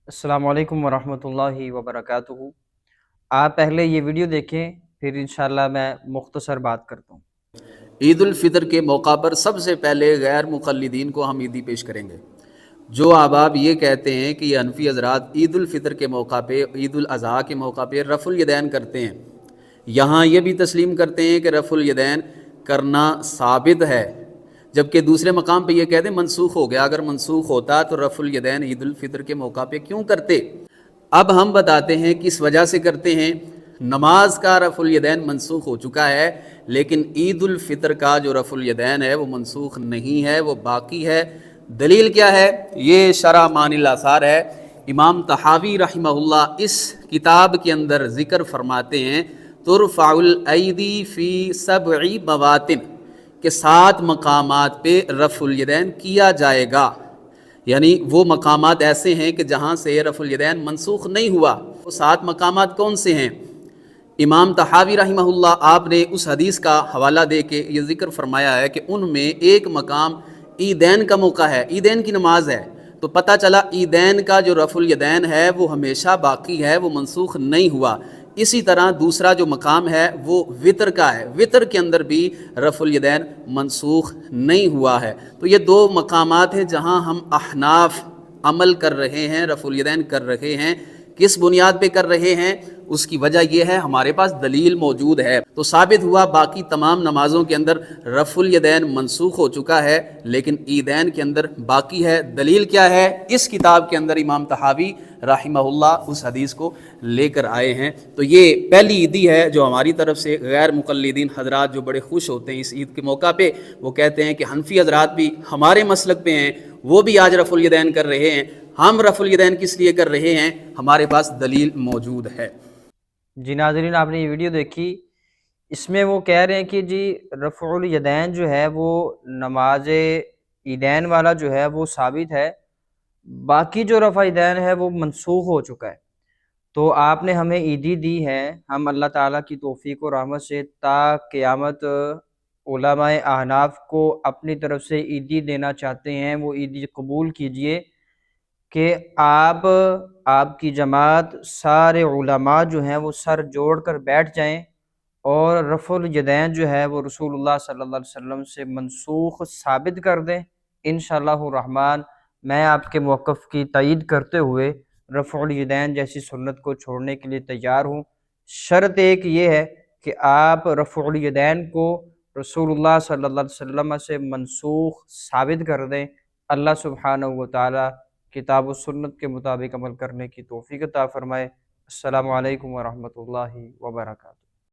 अस्सलाम वालेकुम वरहमतुल्लाहि वबरकातुहू। आप पहले ये वीडियो देखें, फिर इंशाल्लाह मैं मुख्तसर बात करता हूँ। ईद उल फितर के मौका पर सबसे पहले गैर मुक़ल्लिदीन को हम ईदी पेश करेंगे। जो अहबाब ये कहते हैं कि ये हनफी हज़रात ईद उल फितर के मौका पे, ईद उल अज़हा के मौका पे रफ़ुल यदैन करते हैं, यहाँ ये भी तस्लीम करते हैं कि रफ़ुल यदैन करना साबित है, जबकि दूसरे मकाम पे ये कहते हैं मनसूख हो गया। अगर मनसूख होता तो रफ़ुल यदैन ईद उल फितर के मौका पे क्यों करते। अब हम बताते हैं किस वजह से करते हैं। नमाज का रफ़ुल यदैन मनसूख हो चुका है, लेकिन ईद उल फितर का जो रफ़ुल यदैन है वो मनसूख नहीं है, वो बाकी है। दलील क्या है? ये शरह मानिल आसार है। इमाम तहावी रहमहुल्लाह इस किताब के अंदर ज़िक्र फरमाते हैं तुरफ़ाउल ऐदी फ़ी सबई मवातिन के 7 मकामात पे रफ़ुल यदैन किया जाएगा। यानी वो मकामात ऐसे हैं कि जहाँ से रफ़ुल यदैन मनसूख नहीं हुआ। वो 7 मकामात कौन से हैं? इमाम तहावी रहमहुल्लाह आपने उस हदीस का हवाला दे के ये ज़िक्र फरमाया है कि उनमें एक मकाम ईदैन का मौका है, ईदैन की नमाज है। तो पता चला ईदैन का जो रफ़ुल यदैन है वो हमेशा बाकी है, वो मनसूख नहीं हुआ। इसी तरह दूसरा जो मकाम है वो वितर का है, वितर के अंदर भी रफ़ुल यदैन मनसूख नहीं हुआ है। तो ये 2 मकामात हैं जहाँ हम अहनाफ अमल कर रहे हैं, रफ़ुल यदैन कर रहे हैं। किस बुनियाद पे कर रहे हैं? उसकी वजह यह है हमारे पास दलील मौजूद है। तो साबित हुआ बाकी तमाम नमाज़ों के अंदर रफ़ुल यदैन मनसूख हो चुका है, लेकिन ईदैन के अंदर बाकी है। दलील क्या है? इस किताब के अंदर इमाम तहावी रहमहुल्लाह उस हदीस को लेकर आए हैं। तो ये पहली ईदी है जो हमारी तरफ से गैर मुक़ल्लिदीन हज़रात जो बड़े खुश होते हैं इस ईद के मौका पे, वो कहते हैं कि हनफी हज़रात भी हमारे मसलक पे हैं, वो भी आज रफ़ुल यदैन कर रहे हैं। हम रफ़ुल यदैन किस लिए कर रहे हैं? हमारे पास दलील मौजूद है। जी नाज़रीन, आपने ये वीडियो देखी, इसमें वो कह रहे हैं कि जी रफ़ुल यदैन जो है वो नमाज ईदैन वाला जो है वो साबित है, बाकी जो रफ़ा यदैन है वो मनसूख हो चुका है। तो आपने हमें ईदी दी है, हम अल्लाह ताला की तौफ़ीक़ और रहमत से ता क़यामत उलमाए अहनाफ़ को अपनी तरफ से ईदी देना चाहते हैं। वो ईदी कबूल कीजिए कि आपकी जमात सारे उलमा जो हैं वो सर जोड़ कर बैठ जाएं और रफ़ुल यदैन जो है वो रसूलुल्लाह सल्लल्लाहु अलैहि वसल्लम से मनसूख साबित कर दें। इंशाअल्लाहु रहमान मैं आपके मौक़िफ़ की तईद करते हुए रफ़ुल यदैन जैसी सुन्नत को छोड़ने के लिए तैयार हूँ। शर्त एक ये है कि आप रफ़ुल यदैन को रसूलुल्लाह सल्लल्लाहु अलैहि वसल्लम से मनसूख साबित कर दें। अल्लाह सुब्हानहू व तआला किताब व सुन्नत के मुताबिक अमल करने की तौफ़ीक़ अता फ़रमाए। अस्सलामु अलैकुम व रहमतुल्लाहि व बरकातुहू।